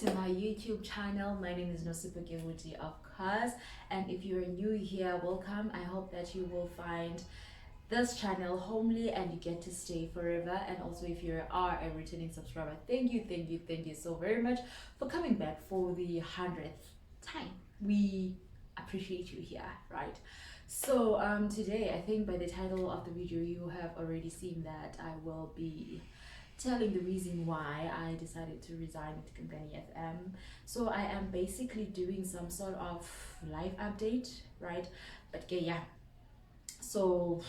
to my YouTube channel. My name is Nosipa Gehuti, of course, and if you're new here, welcome. I hope that you will find this channel homely and you get to stay forever. And also, if you are a returning subscriber, thank you so very much for coming back for the 100th time. We appreciate you here, right? So today, I think by the title of the video you have already seen that I will be telling the reason why I decided to resign with Kumkani FM. So I am basically doing some sort of live update, right? But yeah, so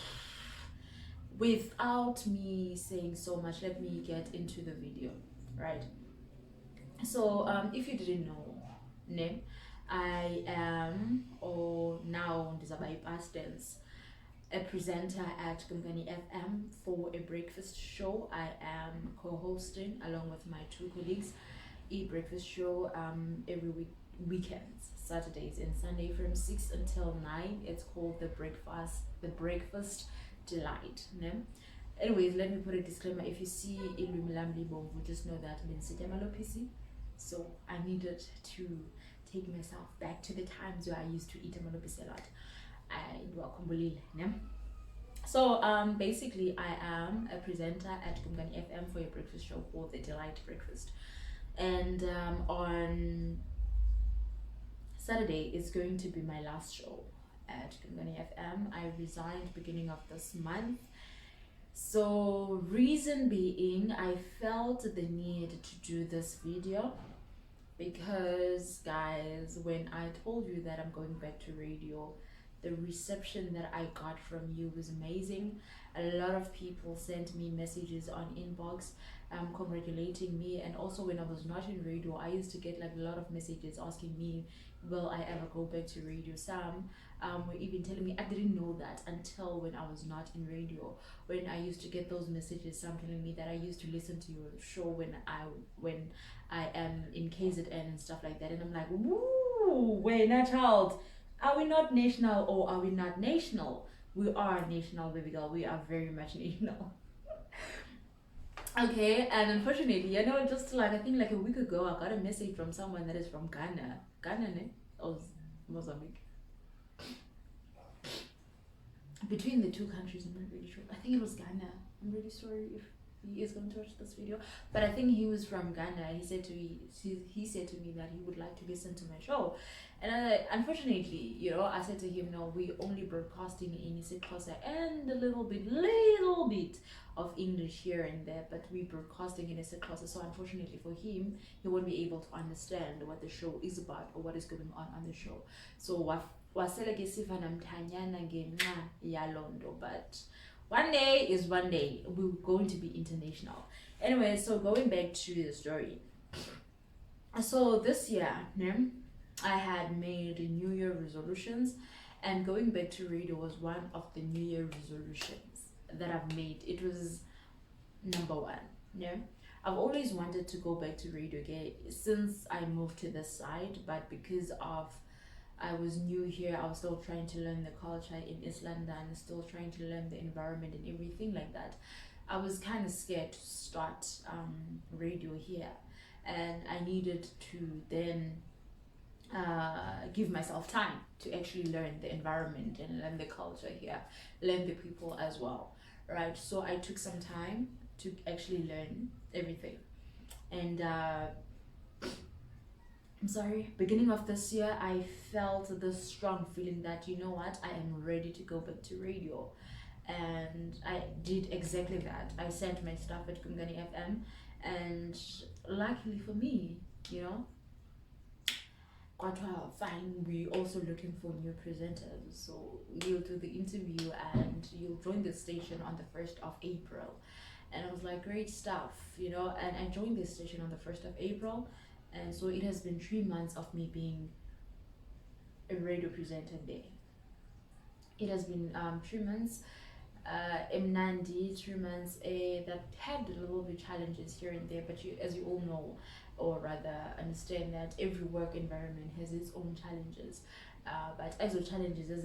without me saying so much, let me get into the video, right? So if you didn't know, name, I am, or now by past tense, a presenter at Kumkani FM for a breakfast show. I am co-hosting along with my two colleagues a breakfast show every weekends, Saturdays and Sunday from 6 until 9. It's called the breakfast delight. Ne? Anyways, let me put a disclaimer. If you see Illumilamli Bombu, just know that I'm in PC. So I needed to take myself back to the times where I used to eat a malopisi a lot. So basically I am a presenter at Kumkani FM for a breakfast show called the Delight Breakfast, and on Saturday is going to be my last show at Kumkani FM. I resigned beginning of this month. So reason being, I felt the need to do this video because, guys, when I told you that I'm going back to radio, the reception that I got from you was amazing. A lot of people sent me messages on inbox congratulating me, and also when I was not in radio, I used to get like a lot of messages asking me, will I ever go back to radio? Some were even telling me, I didn't know that until when I was not in radio, when I used to get those messages, some telling me that I used to listen to your show when I am in KZN and stuff like that, and I'm like, woo, when a child, are we not national or are we not national? We are national, baby girl. We are very much national. Okay, and unfortunately, just like I think like a week ago, I got a message from someone that is from Ghana. Ghana, ne? Or Mozambique. Between the two countries, I'm not really sure. I think it was Ghana. I'm really sorry if he is going to watch this video, but I think he was from Ghana. He said to me that he would like to listen to my show, and unfortunately, I said to him, no, we only broadcasting in isiXhosa and a little bit of English here and there, but we broadcasting in isiXhosa. So unfortunately for him, he won't be able to understand what the show is about or what is going on the show. So but one day is one day. We're going to be international. Anyway, so going back to the story. So this year, I had made New Year resolutions, and going back to radio was one of the New Year resolutions that I've made. It was number one. I've always wanted to go back to radio again since I moved to this side, but because of I was new here, I was still trying to learn the culture in East London, still trying to learn the environment and everything like that. I was kind of scared to start radio here, and I needed to then give myself time to actually learn the environment and learn the culture here, learn the people as well, right? So I took some time to actually learn everything, and I'm sorry, beginning of this year, I felt this strong feeling that, you know what, I am ready to go back to radio. And I did exactly that. I sent my stuff at Kumkani FM, and luckily for me, fine, we also looking for new presenters. So you'll do the interview and you'll join the station on the 1st of April. And I was like, great stuff, and I joined this station on the 1st of April. And so it has been 3 months of me being a radio presenter there. It has been 3 months, M90, 3 months that had a little bit challenges here and there, but as you all know, or rather understand, that every work environment has its own challenges. But as the challenges, but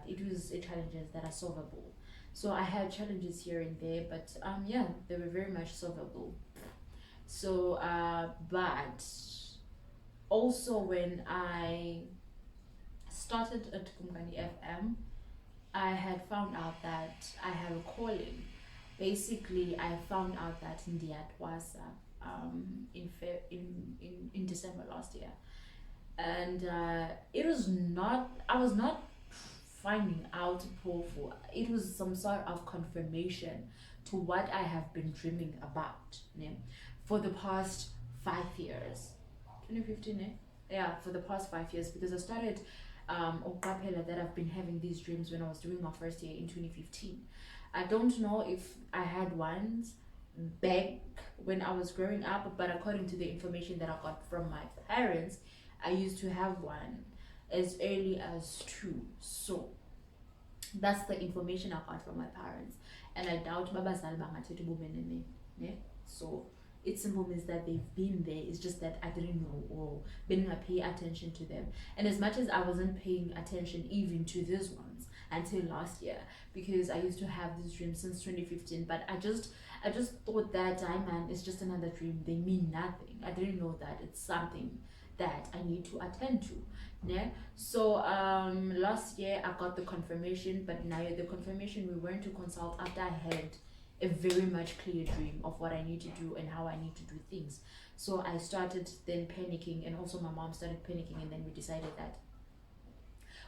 it was challenges that are solvable. So I had challenges here and there, but yeah, they were very much solvable. So but also when I started at Kumkani FM, I had found out that I have a calling. Basically, I found out that Ndiatwasa in December last year, and it was not. I was not finding out powerful. It was some sort of confirmation to what I have been dreaming about, ne, for the past 5 years. 2015, eh? Yeah, for the past 5 years, because I started that I've been having these dreams when I was doing my first year in 2015. I don't know if I had ones back when I was growing up, but according to the information that I got from my parents, I used to have one as early as 2. So that's the information I got from my parents, and I doubt babazali bangathetha ubume ne. So it simply means that they've been there. It's just that I didn't know or didn't pay attention to them. And as much as I wasn't paying attention even to these ones until last year, because I used to have these dreams since 2015, but I just thought that diamond is just another dream. They mean nothing. I didn't know that it's something that I need to attend to. Yeah. So last year I got the confirmation, but now the confirmation we went to consult after I had a very much clear dream of what I need to do and how I need to do things. So I started then panicking, and also my mom started panicking, and then we decided that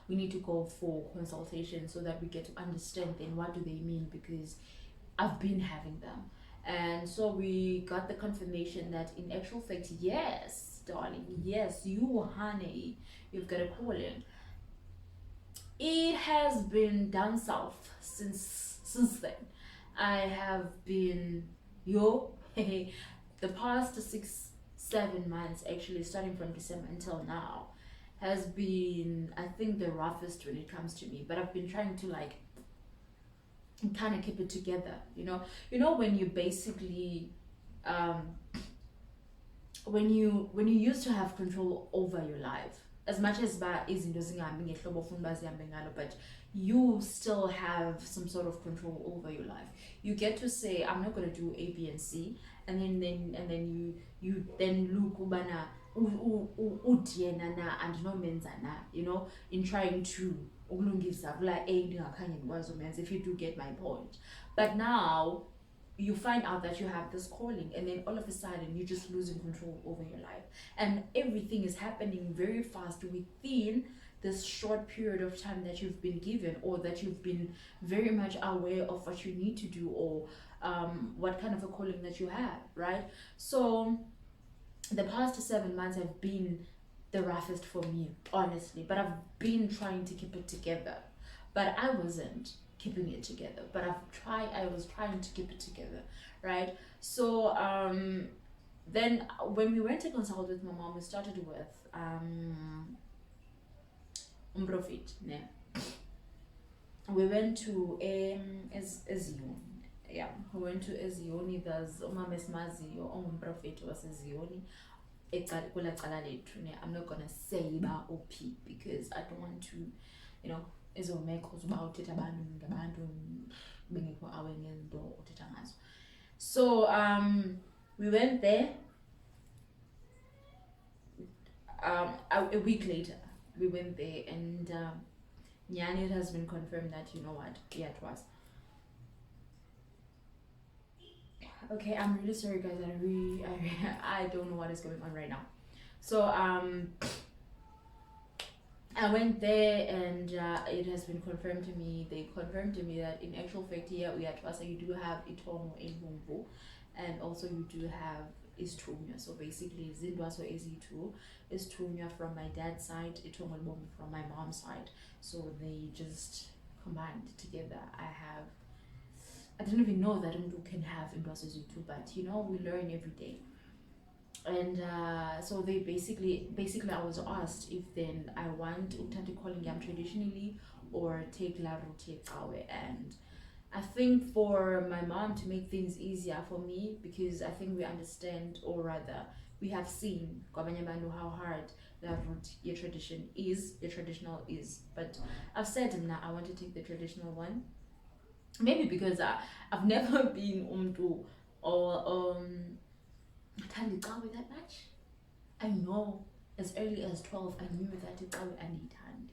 we need to go for consultation so that we get to understand then what do they mean, because I've been having them. And so we got the confirmation that in actual fact, yes, darling, yes, you, honey, you've got a calling. It has been down south since then. I have been the past 6-7 months, actually starting from December until now, has been, I think, the roughest when it comes to me. But I've been trying to like kind of keep it together, when you basically when you used to have control over your life, as much as izinto zingahambi ngehlobo ofuna uba zihambe ngalo, but you still have some sort of control over your life. You get to say, I'm not going to do A, B, and C, and then you then look ubana udiyena na andinomenza na, in trying to ukulungisa kula A ndingakhange ndikwazi umenza, if you do get my point. But now you find out that you have this calling, and then all of a sudden you're just losing control over your life, and everything is happening very fast within this short period of time that you've been given, or that you've been very much aware of what you need to do, or what kind of a calling that you have, right? So the past 7 months have been the roughest for me, honestly, but I've been trying to keep it together, but I wasn't keeping it together, but I was trying to keep it together, right? So then when we went to consult with my mom, we started with Umprofit, ne? We went to Eziyoni. Yeah, we went to Eziyoni. There's umama esimaziyo ongumprofethi waseziyoni kula cala lethu, ne? I'm not gonna say ba ophi, because I don't want to, ezomeko uba uthetha abantu ngabantu bengekho awe ngezinto uthetha ngazo. So we went there. A week later we went there, and Nyani, it has been confirmed that, you know what, yeah, it was. Okay, I'm really sorry guys, I don't know what is going on right now. So I went there, and it has been confirmed to me. They confirmed to me that in actual fact, here we at Twasa, you do have Itomo Elbumbu, and also you do have Istrunya. So basically, Zindwaso Ezitu, Istrunya from my dad's side, Itomo Elbumbu from my mom's side. So they just combined together. I didn't even know that Mdu can have Indwaso Ezitu, but we learn every day. And so they basically I was asked if then I want Utati calling yam traditionally or take Laru Awe. And I think for my mom to make things easier for me, because I think we understand, or rather we have seen how hard your traditional is. But I've said now I want to take the traditional one, maybe because I've never been umtu or andixawe that much. I know as early as 12 I knew that ixawe andiyithandi.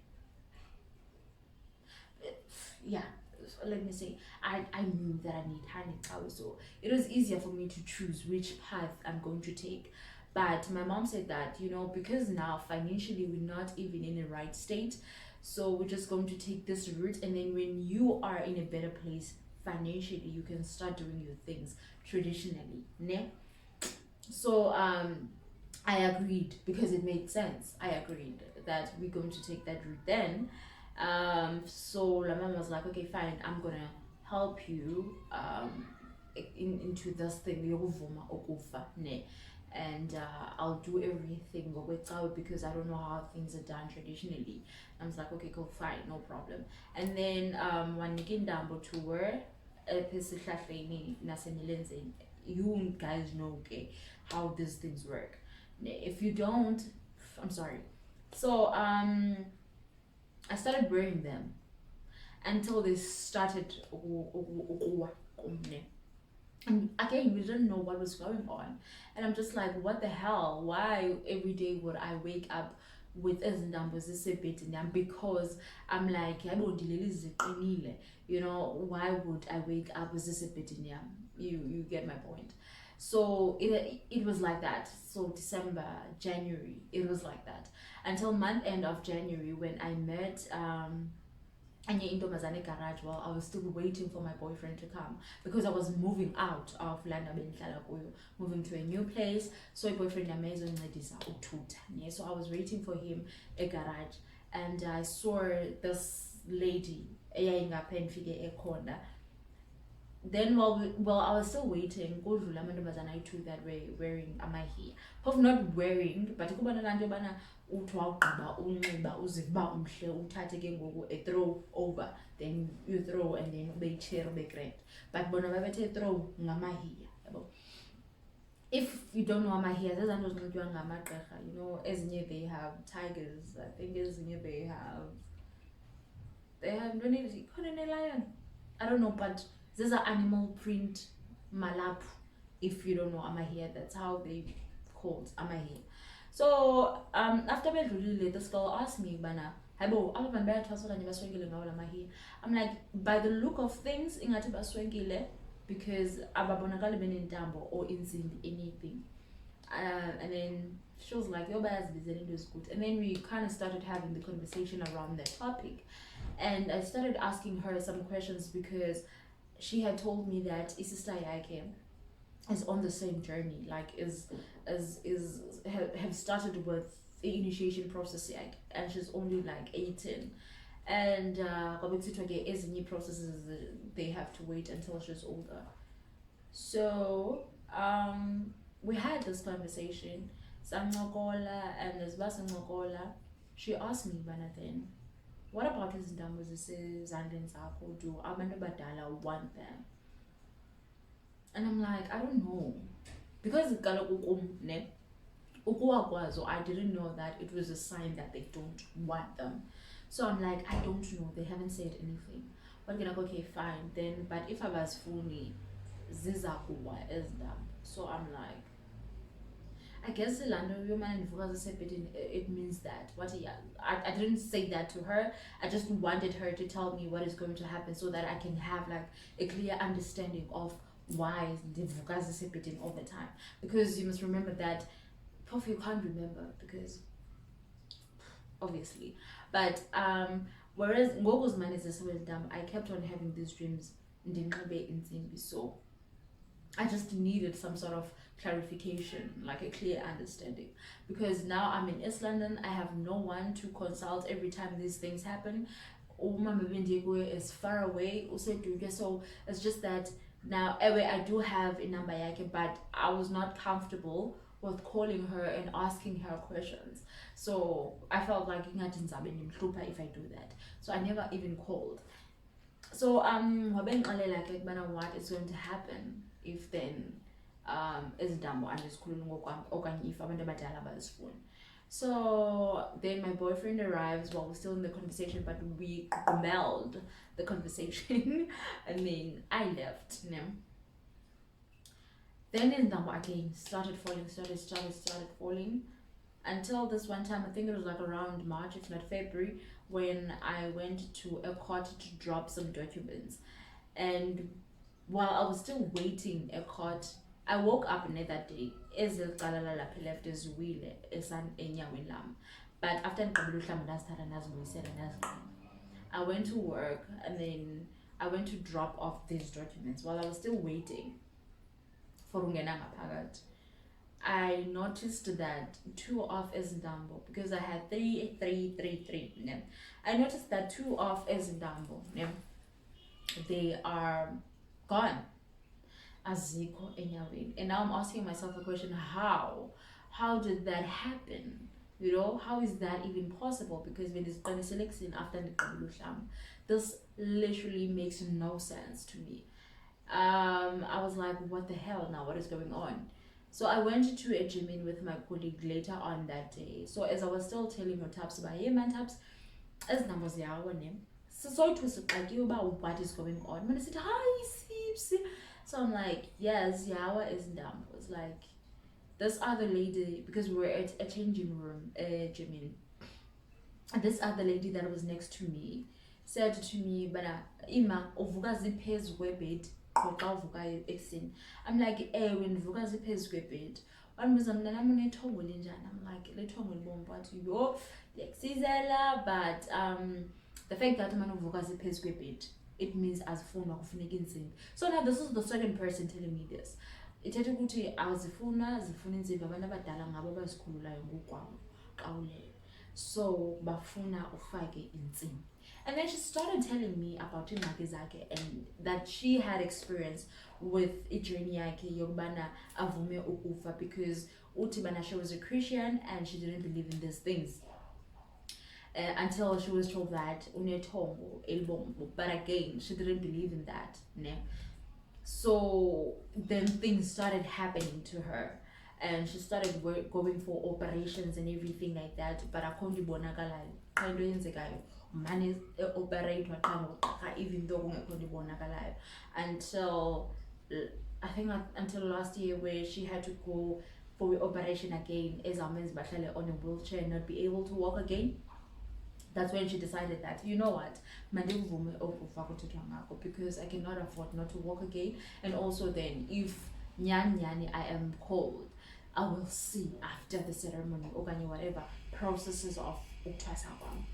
Yeah, so let me say, I knew that I need ixawe, so it was easier for me to choose which path I'm going to take. But my mom said that, you know, because now financially we're not even in the right state, so we're just going to take this route, and then when you are in a better place financially, you can start doing your things traditionally, ne? So I agreed because it made sense. I agreed that we're going to take that route then. So la mom was like, okay, fine, I'm gonna help you into this thing yokuvuma ukufa ne, and I'll do everything because I don't know how things are done traditionally. I was like, okay, cool, fine, no problem. And then when Nigindambo tour you guys know, okay, how these things work. If you don't, I'm sorry. So I started wearing them until they started, and again we didn't know what was going on, and I'm just like, what the hell, why every day would I wake up with izindambo zisebhedini? Because I'm like, you know, why would I wake up with zisebhedini? You get my point. So it was like that. So December, January, it was like that until month end of January, when I met Anye intombazane garage. Well, I was still waiting for my boyfriend to come because I was moving out of land abendihlala kuyo, moving to a new place. So my boyfriend amezoncedisa uthutha. So I was waiting for him a garage, and I saw this lady eyayingapha endifike ekhona. Then while I was still waiting, kodlula amantombazane ayi-2 that were wearing amahiya. Phofu not wearing, but kuba nalaa nto yobana uthi wawugqiba unxiba uzive uba umhle uthathe ke ngoku a throw over, then you throw, and then ube yichair ube grand. But bona babethe throw ngamahiya, yabo. If you don't know amahiya, zezaa nto zinxitywa ngamagqirha, you know, ezinye they have tigers, I think ezinye they have no need, ikhona ne-lion, I don't know, but these are animal print malapu. If you don't know amahiya, that's how they called amahiya. So after bedlulile, this girl asked me, bana, habo abantu bayathwasa okanye baswenkile ngawo la mahiya. I'm like, by the look of things ingathi baswenkile, because ababonakali benentambo or intsimbi, anything. And then she was like, yo bayazibizela into is good. And then we kind of started having the conversation around that topic, and I started asking her some questions because she had told me that sister yakhe is on the same journey, like have started with the initiation process, and she's only like 18, and ezinye processes they have to wait until she's older. So we had this conversation, sancokola, and as basancokola, she asked me, bana, then what about izintambo zisezandleni zakho? Do abantu abadala want them? And I'm like, I don't know, because I didn't know that it was a sign that they don't want them. So I'm like, I don't know, they haven't said anything. But okay, fine then. But if I was fully zizakuwa ezdam, so I'm like, I guess it means that. I didn't say that to her. I just wanted her to tell me what is going to happen so that I can have like a clear understanding of why the vukazi all the time. Because you must remember that Puff, you can't remember because obviously. But whereas Ngogo's man is I kept on having these dreams in so I just needed some sort of clarification, like a clear understanding, because now I'm in East London. I have no one to consult every time these things happen. Is far away, so it's just that now I do have a number yake, but I was not comfortable with calling her and asking her questions. So I felt like if I do that, so I never even called. So what is going to happen if then izidambo andizikhulula ngokwam okanye if abantu abadala bazifuna. So then my boyfriend arrives while we're still in the conversation, but we meld the conversation and then I left. Then in Dambo again, started falling. Until this one time, I think it was like around March, if not February, when I went to a court to drop some documents. And while I was still waiting a court, I woke up that day. Left is wheel esan enyaweni lam. But after I went to work, and then I went to drop off these documents while I was still waiting for ungena ngaphakathi. I noticed that two of Ezindambo, because I had three. Yeah. I noticed that two of Ezindambo, yeah, they are gone. Aziko enyaweni. And now I'm asking myself a question: how? How did that happen? You know, how is that even possible? Because when it's selection after the Kabulusham, this literally makes no sense to me. I was like, what the hell now? What is going on? So I went to a gym in with my colleague later on that day. So as I was still telling her Taps about, hey man Taps, as numbers yawa name. So it was like you about what is going on. When I said, hi, Sips. So I'm like, yes, Yawa is dumb. It was like this other lady, because we were at a changing room, Jimin. And this other lady that was next to me said to me, Bana, Ima, uvuka ziphez webed. I'm like, when vuka ziphez webed. One was I'm like, but yo, but the fact that man uvuka ziphez webed, it means as phone akufuneka. So now this is the second person telling me this. Ithetha ukuthi azifuna inzimba abantu abadala ngabo abazikhululayo ngokwabo qawule. So bafuna ufake insimbi. And then she started telling me about ingxaki zakhe, and that she had experience with ijourney yakhe yokubana avume ukufa, because uthi bana she was a Christian and she didn't believe in these things. Until she was told that unethombo elibombo, but again she didn't believe in that, ne? So then things started happening to her, and she started going for operations and everything like that, but akho ibonakalayo xa into yenzekayo mane operate wathanga even though kungekho ibonakalayo, until I think until last year, where she had to go for operation again as amenzi bahlale on a wheelchair and not be able to walk again. That's when she decided that, you know what, because I cannot afford not to walk again. And also then, if nyani I am called, I will see after the ceremony or whatever processes of ultrasound.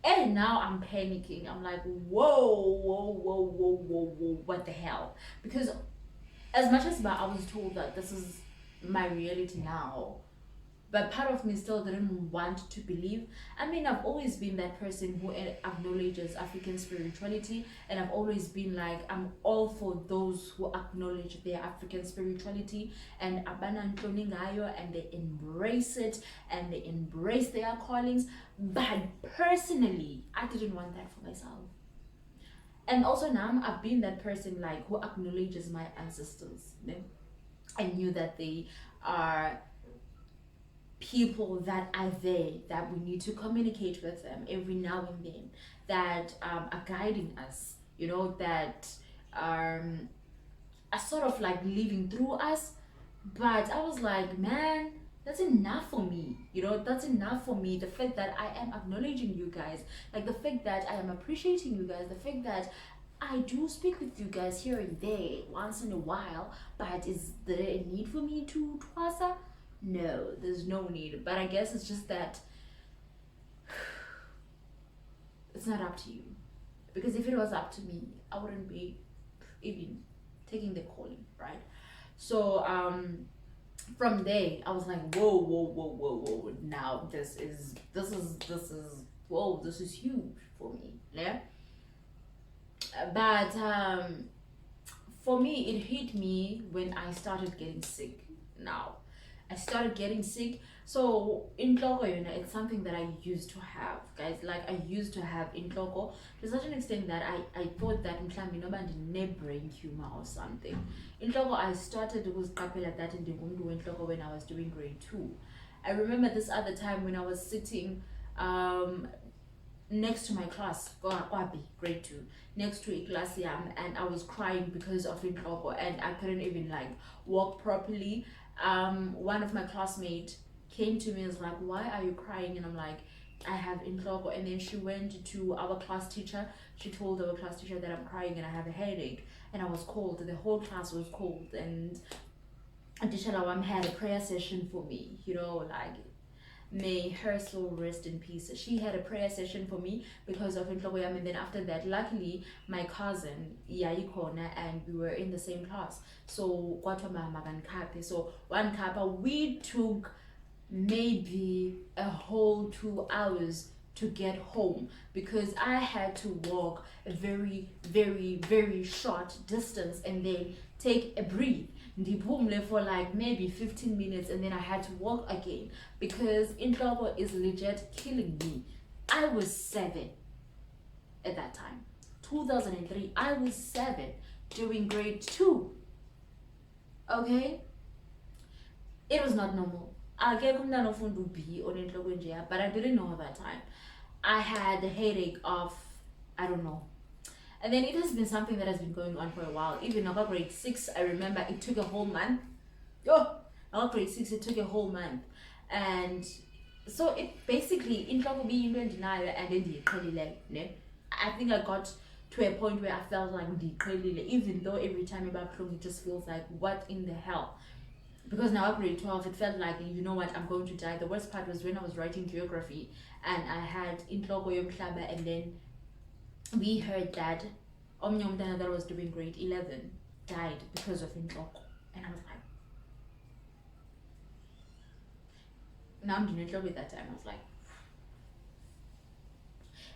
And now I'm panicking. I'm like, whoa, what the hell? Because as much as I was told that this is my reality now, but part of me still didn't want to believe. I mean, I've always been that person who acknowledges African spirituality, and I've always been like, I'm all for those who acknowledge their African spirituality and abana ntoni ngayo, and they embrace it and they embrace their callings. But personally, I didn't want that for myself. And also now I've been that person like who acknowledges my ancestors. I knew that they are people that are there, that we need to communicate with them every now and then, that are guiding us, you know, that are sort of like living through us. But I was like, man, that's enough for me, you know, that's enough for me. The fact that I am acknowledging you guys, like the fact that I am appreciating you guys, the fact that I do speak with you guys here and there once in a while, but is there a need for me to twasa? No, there's no need. But I guess it's just that it's not up to you. Because if it was up to me, I wouldn't be even taking the calling, right? So from there I was like, whoa. Now this is whoa, this is huge for me. Yeah. But for me, it hit me when I started getting sick. Now I started getting sick. So intloko, you know, it's something that I used to have, guys. Like I used to have intloko to such an extent that I thought that mhlambi noba ndine brain tumor or something. Intloko, I started ukuziqaphela that ndingumntu wentloko when I was doing grade 2. I remember this other time when I was sitting next to my class, kwabi, grade 2, next to a class and I was crying because of inhloko and I couldn't even like walk properly. One of my classmates came to me and was like, why are you crying? And I'm like, I have inhloko. And then she went to our class teacher. She told our class teacher that I'm crying and I have a headache. And I was cold. The whole class was cold. And teacher had a prayer session for me, like, may her soul rest in peace. She had a prayer session for me because of inhloko yami. And then after that, luckily, my cousin yayikhona and we were in the same class. So kwathiwa makankhaphe. So one kappa, we took maybe a whole 2 hours to get home because I had to walk a very, very, very short distance and then take a breathe for like maybe 15 minutes and then I had to walk again because inhloko is legit killing me. I was 7 at that time. 2003, I was 7 doing grade 2. Okay? It was not normal. But I didn't know at that time. I had a headache of, I don't know. And then it has been something that has been going on for a while. Even about grade 6, I remember it took a whole month. About grade 6, it took a whole month. And so it basically, inhloko being in denial and then I think I got to a point where I felt like even though every time about it just feels like, what in the hell? Because now at grade 12, it felt like, you know what, I'm going to die. The worst part was when I was writing geography and I had inhloko yomhlaba, and then we heard that omnye that was doing grade 11 died because of inhloko. And I was like, now I'm doing inhloko at that time. I was like,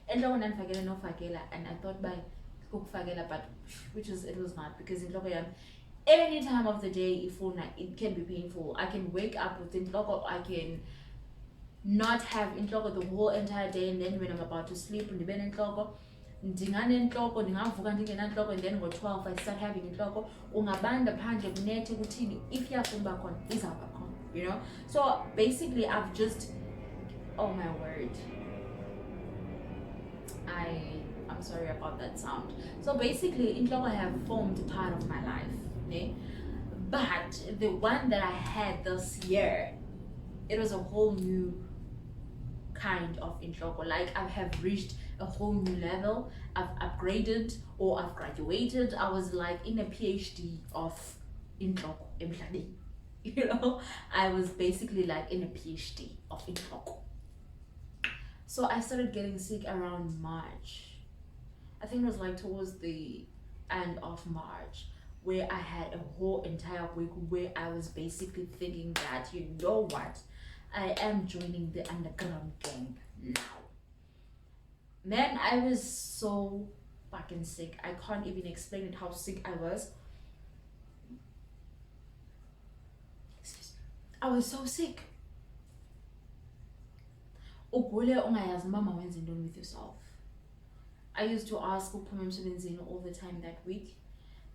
inhloko nanifakela nofakela, and I thought by ukufakela, but it was not, because inhloko yami any time of the day, it can be painful. I can wake up with inhloko, I can not have inhloko the whole entire day, and then when I'm about to sleep, ndibe nenhloko, ndinganenhloko, ndingavuka ndingenanhloko, and then ngo-12 I start having inhloko. Ungabanda phandle kunethe kuthini, if iyafuna khona izawuba khona, So basically I've just, oh my word, I'm sorry about that sound. So basically inhloko have formed part of my life. But the one that I had this year, it was a whole new kind of inhloko. Like, I have reached a whole new level. I've upgraded, or I've graduated. I was like in a PhD of inhloko emhlabeni. I was basically like in a PhD of inhloko. So I started getting sick around March. I think it was like towards the end of March, where I had a whole entire week where I was basically thinking that, you know what, I am joining the underground gang now. Man, I was so fucking sick. I can't even explain it how sick I was. Excuse me. I was so sick. Ugule ungayazi mama wenza intoni with yourself. I used to ask uphuma emsebenzini all the time that week.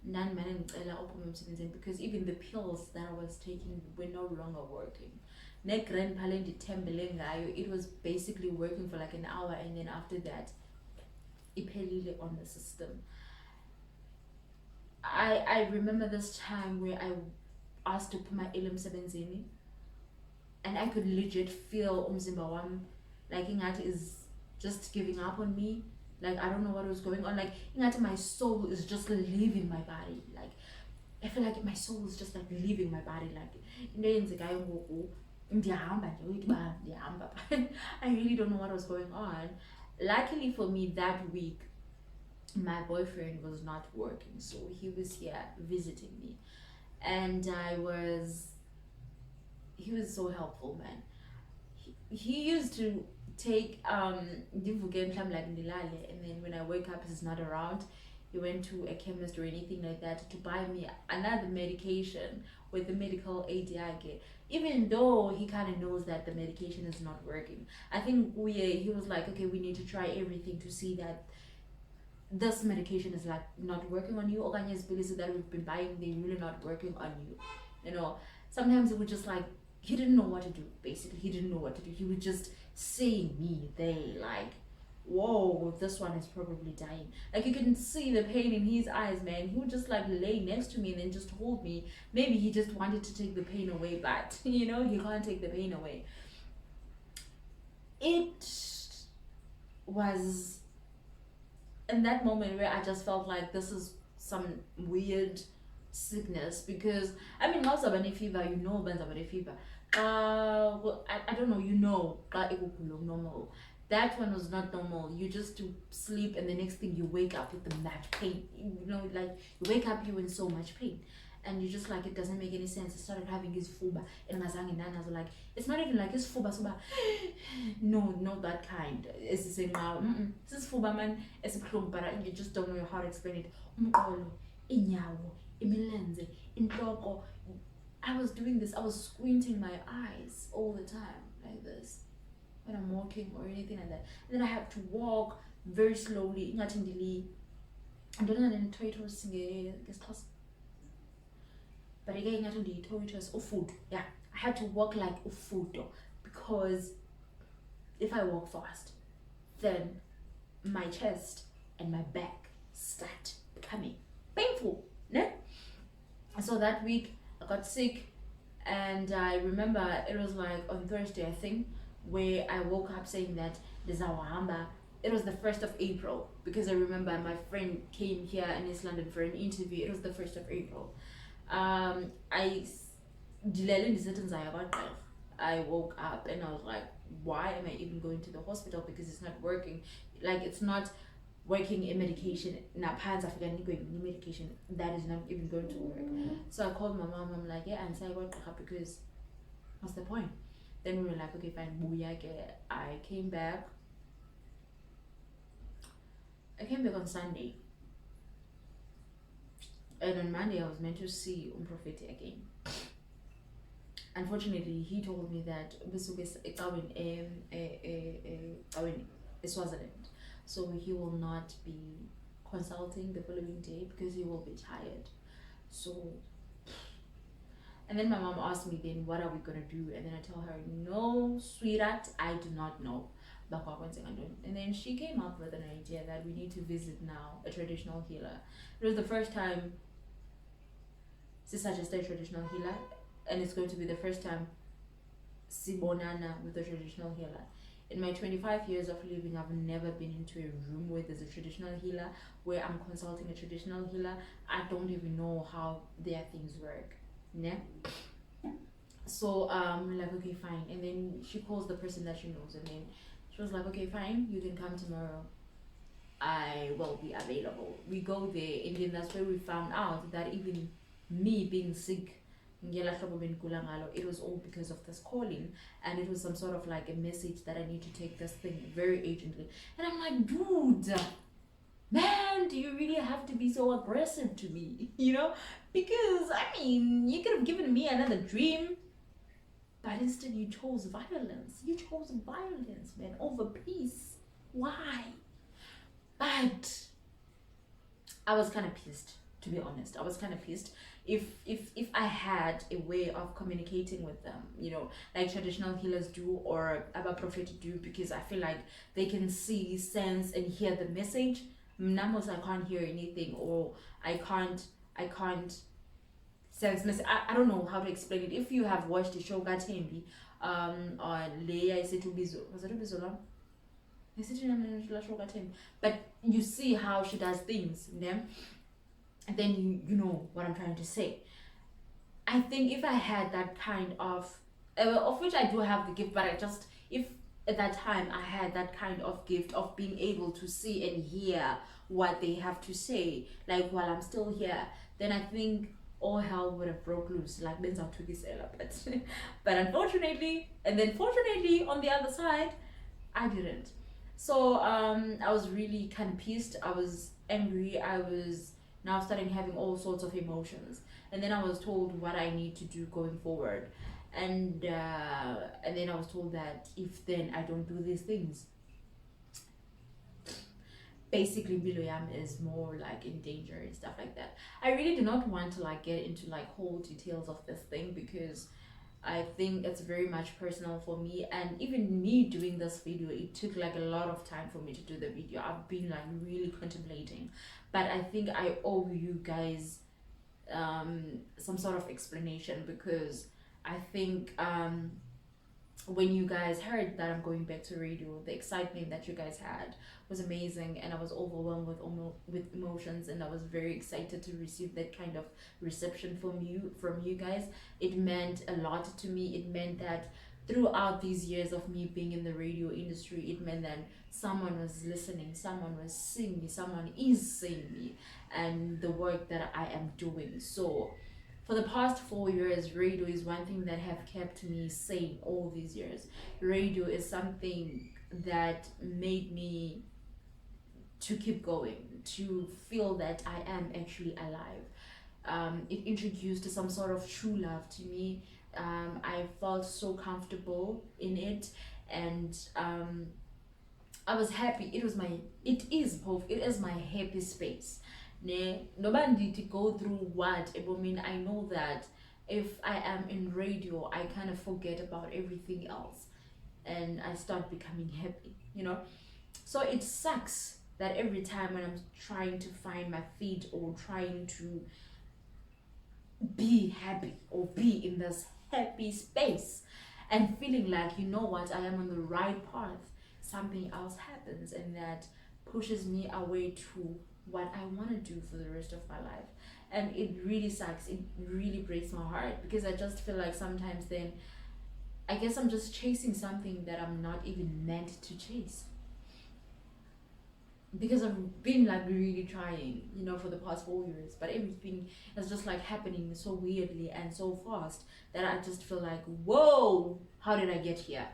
Because even the pills that I was taking were no longer working. It was basically working for like an hour, and then after that, iphelile on the system. I remember this time where I asked to put my emsebenzini, and I could legit feel umzimba wami like ingathi is just giving up on me. Like, I don't know what was going on. Like, my soul is just leaving my body. Like, I feel like my soul is just like leaving my body. Like, I really don't know what was going on. Luckily for me, that week, my boyfriend was not working. So he was here visiting me. And he was so helpful, man. He used to take and then when I wake up he's not around. He went to a chemist or anything like that to buy me another medication with the medical aid I get, even though he kind of knows that the medication is not working. I think he was like, okay, we need to try everything to see that this medication is like not working on you, or pills that we've been buying, they're really not working on you. Sometimes it would just like, he didn't know what to do. Basically, he didn't know what to do. He would just see me there, like, whoa, this one is probably dying. Like you can see the pain in his eyes, man. He would just like lay next to me and then just hold me. Maybe he just wanted to take the pain away, but you know, he can't take the pain away. It was in that moment where I just felt like this is some weird sickness, because I mean also when fever, you know, when fever. Well, I don't know, you know, normal. That one was not normal. You just to sleep and the next thing you wake up with the mad pain. You know, like you wake up, you're in so much pain. And you just like, it doesn't make any sense. I started having his fuba and mazang and nanas like, it's not even like his fuba suba. No, not that kind. It's the same now. This fuba man is a clump, but you just don't know how to explain it. Inyawo, imilenze, intloko. I was doing this, I was squinting my eyes all the time like this when I'm walking or anything like that. And then I have to walk very slowly. I don't know the but again, I told you it was food. Yeah, I had to walk like a food because if I walk fast, then my chest and my back start becoming painful. Ne? So that week I got sick, and I remember it was like on Thursday, I think, where I woke up saying that Dezawahamba. It was the 1st of April, because I remember my friend came here in East London for an interview. It was the 1st of April. I woke up and I was like, why am I even going to the hospital, because it's not working. Like it's not working in medication. Now parents are forgetting going in medication that is not even going to work. So I called my mom. I'm like, yeah, and say I got because what's the point? Then we were like, okay, fine. I came back. I came back on Sunday. And on Monday, I was meant to see Prophet again. Unfortunately, he told me that Swaziland, so he will not be consulting the following day because he will be tired. So, and then my mom asked me, then what are we gonna do? And then I tell her, no, sweetheart, I do not know. And then she came up with an idea that we need to visit now a traditional healer. It was the first time she suggested a traditional healer, and it's going to be the first time Sibonana with a traditional healer. In my 25 years of living, I've never been into a room where there's a traditional healer, where I'm consulting a traditional healer. I don't even know how their things work. Yeah? So we're like, okay, fine. And then she calls the person that she knows, and then she was like, okay, fine, you can come tomorrow. I will be available. We go there, and then that's where we found out that even me being sick, it was all because of this calling, and it was some sort of like a message that I need to take this thing very urgently. And I'm like, dude, man, do you really have to be so aggressive to me? You know, because I mean, you could have given me another dream, but instead you chose violence. You chose violence, man, over peace. Why? But I was kind of pissed, to be honest. I was kind of pissed. If I had a way of communicating with them, you know, like traditional healers do or Abba Prophet do, because I feel like they can see, sense, and hear the message. Namos, I can't hear anything, or I can't sense message. I don't know how to explain it. If you have watched the show Gatembi, on Leia Isitubizo, was it Ubizola? But you see how she does things, yeah? And then you know what I'm trying to say. I think if I had that kind of which I do have the gift, but I just, if at that time I had that kind of gift of being able to see and hear what they have to say, like while I'm still here, then I think all hell would have broke loose, like Benza took his but unfortunately, and then fortunately on the other side, I didn't. So I was really kind of pissed. I was angry. I was now starting having all sorts of emotions, and then I was told what I need to do going forward, and then I was told that if then I don't do these things, basically Biloyam is more like in danger and stuff like that. I really do not want to like get into like whole details of this thing, because I think it's very much personal for me, and even me doing this video, it took like a lot of time for me to do the video. I've been like really contemplating, but I think I owe you guys some sort of explanation, because I think when you guys heard that I'm going back to radio, the excitement that you guys had was amazing, and I was overwhelmed with emotions, and I was very excited to receive that kind of reception from you guys. It meant a lot to me. It meant that throughout these years of me being in the radio industry, it meant that someone was listening, someone was seeing me, someone is seeing me, and the work that I am doing. So for the past 4 years, radio is one thing that have kept me sane all these years. Radio is something that made me to keep going, to feel that I am actually alive. It introduced some sort of true love to me. I felt so comfortable in it, and I was happy. It is my happy space. Nobody to go through what I mean. I know that if I am in radio, I kind of forget about everything else, and I start becoming happy, so it sucks that every time when I'm trying to find my feet, or trying to be happy, or be in this happy space, and feeling like, you know what, I am on the right path, something else happens, and that pushes me away to what I want to do for the rest of my life. And it really sucks. It really breaks my heart, because I just feel like sometimes then I guess I'm just chasing something that I'm not even meant to chase, because I've been like really trying, for the past 4 years, but everything is just like happening so weirdly and so fast that I just feel like, whoa, how did I get here?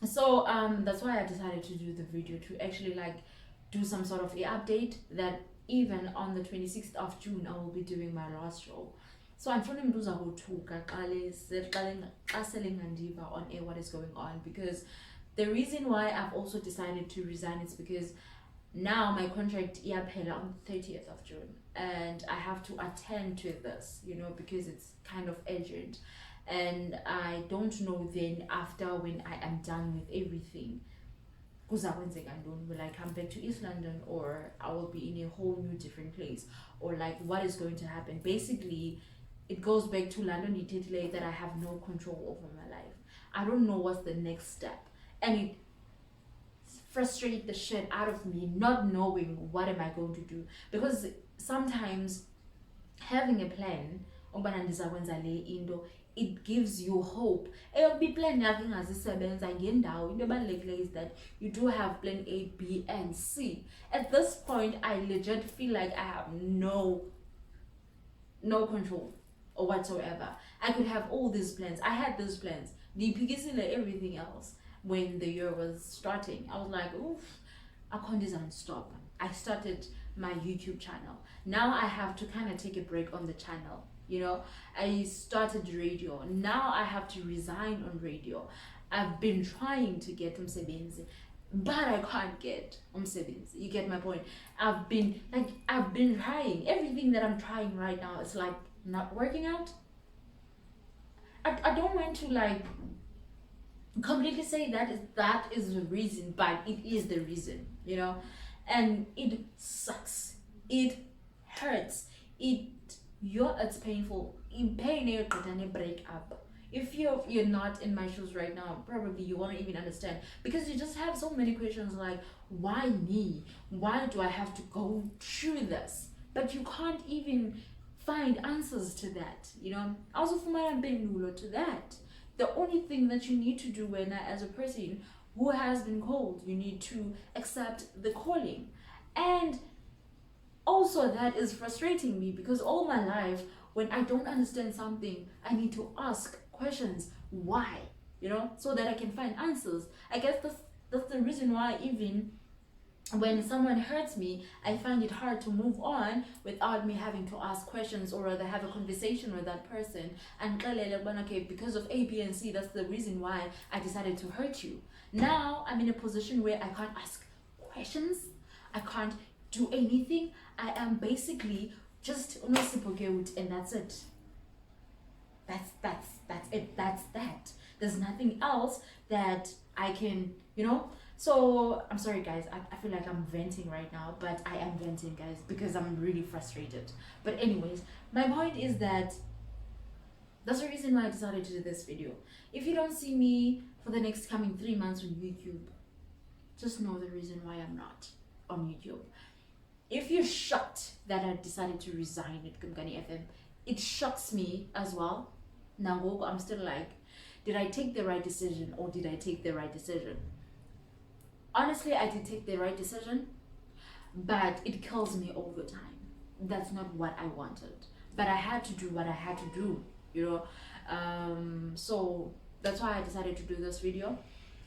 So that's why I decided to do the video, to actually like do some sort of a update, that even on the 26th of June I will be doing my last show. So I'm trying to on air what is going on, because the reason why I've also decided to resign is because now my contract iyaphela on the 30th of June, and I have to attend to this, because it's kind of urgent, and I don't know then after, when I am done with everything, will I come back to East London, or I will be in a whole new different place, or like what is going to happen. Basically, it goes back to London Italy, that I have no control over my life. I don't know what's the next step, and it frustrates the shit out of me, not knowing what am I going to do, because sometimes having a plan, it gives you hope. Plan is that you do have plan A, B, and C. At this point, I legit feel like I have no control or whatsoever. I could have all these plans. I had those plans. Everything else when the year was starting. I was like, oof, I can't stop. I started my YouTube channel. Now I have to kind of take a break on the channel. I started radio. Now I have to resign on radio. I've been trying to get umsebenzi, but I can't get umsebenzi. You get my point? I've been trying. Everything that I'm trying right now is like not working out. I don't want to like completely say that is the reason, but it is the reason, and it sucks. It hurts. It's painful. In pain, you can break up. If you're not in my shoes right now, probably you won't even understand, because you just have so many questions like, why me? Why do I have to go through this? But you can't even find answers to that. Also, for my to that. The only thing that you need to do when, as a person who has been called, you need to accept the calling. And also, that is frustrating me, because all my life, when I don't understand something, I need to ask questions. Why? So that I can find answers. I guess that's the reason why, even when someone hurts me, I find it hard to move on without me having to ask questions, or rather have a conversation with that person and okay, because of A, B, and C, that's the reason why I decided to hurt you. Now I'm in a position where I can't ask questions. I can't do anything. I am basically just and that's it. That's it. That's that. There's nothing else that I can, you know. So I'm sorry, guys. I feel like I'm venting right now, but I am venting, guys, because I'm really frustrated. But anyways, my point is that that's the reason why I decided to do this video. If you don't see me for the next coming 3 months on YouTube, just know the reason why I'm not on YouTube. If you're shocked that I decided to resign at Kumkani FM, it shocks me as well. Now I'm still like, did I take the right decision or did I take the right decision? Honestly, I did take the right decision, but it kills me all the time. That's not what I wanted. But I had to do what I had to do, you know. So that's why I decided to do this video.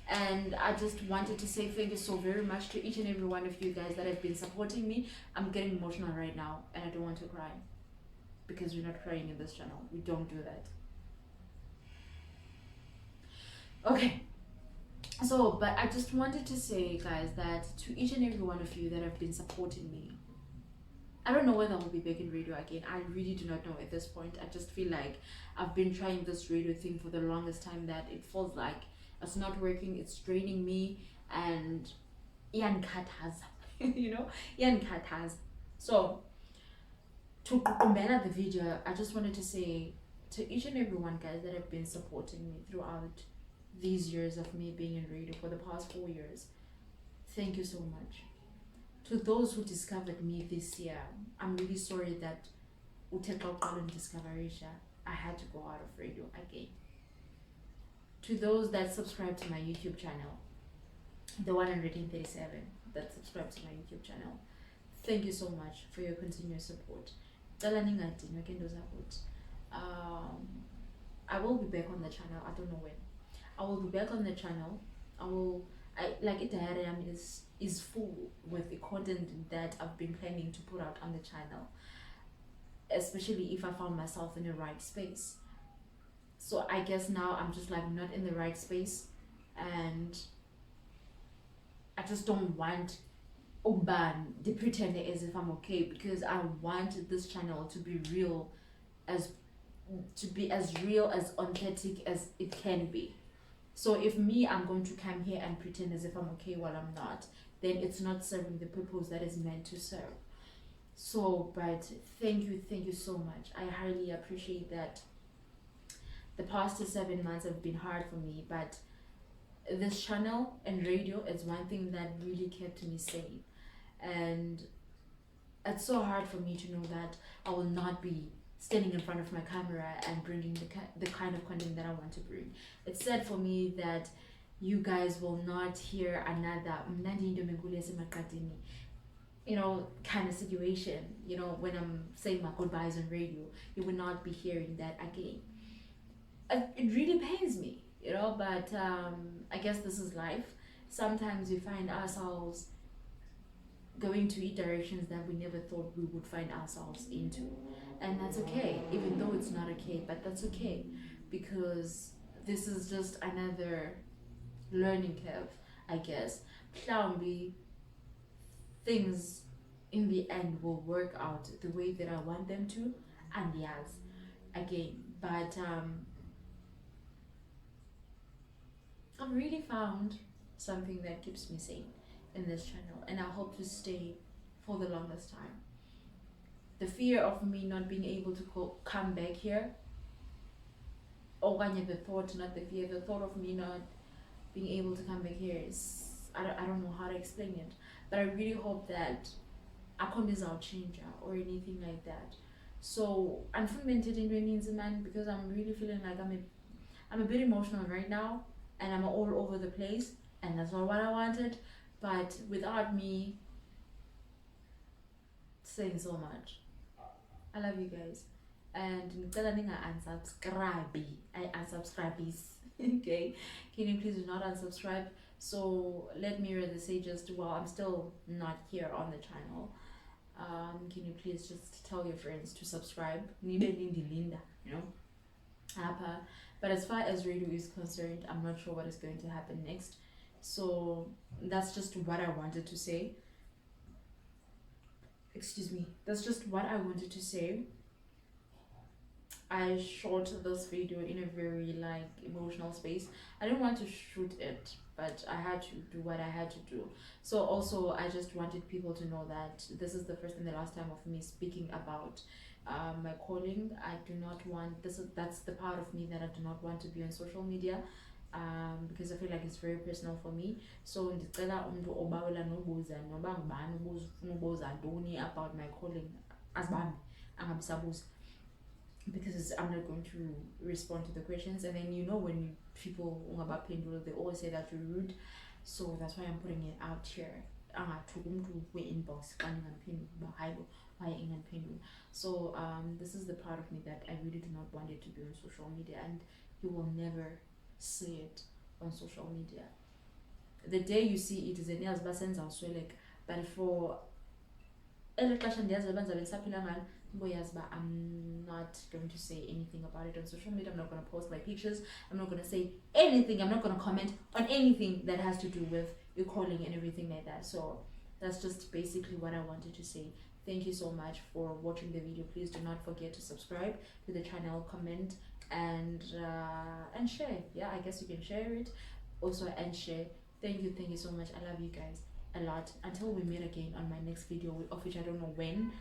And I just wanted to say thank you so very much to each and every one of you guys that have been supporting me. I'm getting emotional right now and I don't want to cry because we're not crying in this channel. We don't do that. Okay. So, but I just wanted to say, guys, that to each and every one of you that have been supporting me, I don't know whether I'll be back in radio again. I really do not know at this point. I just feel like I've been trying this radio thing for the longest time that it feels like it's not working, it's draining me, and Ian Cat has, you know, Ian Cat has. So, to compare the video, I just wanted to say to each and every one, guys, that have been supporting me throughout these years of me being in radio for the past 4 years, thank you so much. To those who discovered me this year, I'm really sorry that I had to go out of radio again. To those that subscribe to my YouTube channel, the 137 that subscribe to my YouTube channel, thank you so much for your continuous support. I will be back on the channel. I don't know when. I will be back on the channel. Is full with the content that I've been planning to put out on the channel, especially if I found myself in the right space. So I guess now I'm just like not in the right space, and I just don't want the pretender as if I'm okay, because I want this channel to be real, as real, as authentic as it can be. So if I'm going to come here and pretend as if I'm okay while I'm not, then it's not serving the purpose that is meant to serve. So, but thank you so much. I highly appreciate that. The past 7 months have been hard for me, but this channel and radio is one thing that really kept me sane. And it's so hard for me to know that I will not be standing in front of my camera and bringing the kind of content that I want to bring. It's sad for me that you guys will not hear another kind of situation. When I'm saying my goodbyes on radio, you will not be hearing that again. It really pains me, but I guess this is life. Sometimes we find ourselves going to directions that we never thought we would find ourselves into, and that's okay, even though it's not okay, but that's okay, because this is just another learning curve, I guess. Maybe things in the end will work out the way that I want them to, and yes, again, but I've really found something that keeps me sane in this channel, and I hope to stay for the longest time. The fear of me not being able to come back here, or the thought, not the fear, the thought of me not being able to come back here is, I don't know how to explain it, but I really hope that I can't change or anything like that. So I'm fermented in means, man, because I'm really feeling like I'm a bit emotional right now, and I'm all over the place, and that's not what I wanted. But without me saying so much, I love you guys, and I unsubscribe. Okay, can you please do not unsubscribe? So let me rather say, just while I'm still not here on the channel, can you please just tell your friends to subscribe? But as far as radio is concerned, I'm not sure what is going to happen next. So that's just what I wanted to say. Excuse me. That's just what I wanted to say. I shot this video in a very like emotional space. I didn't want to shoot it, but I had to do what I had to do. So also I just wanted people to know that this is the first and the last time of me speaking about my calling. I do not want that's the part of me that I do not want to be on social media. Because I feel like it's very personal for me. So ndicela umntu obawela nobuza noba ngubani ufuna ubuza ntoni about my calling azibambe angabisabuza, because I'm not going to respond to the questions. And then when people ungabaphendula, they always say that you're rude. So that's why I'm putting it out here. Inbox so this is the part of me that I really do not want it to be on social media, and you will never see it on social media. The day you see it is a nails basenza usweleka, but for I'm not going to say anything about it on social media. I'm not going to post my pictures. I'm not going to say anything. I'm not going to comment on anything that has to do with your calling and everything like that. So that's just basically what I wanted to say. Thank you so much for watching the video. Please do not forget to subscribe to the channel, comment, and share. Yeah, I guess you can share it also, and share. Thank you so much. I love you guys a lot. Until we meet again on my next video, of which I don't know when,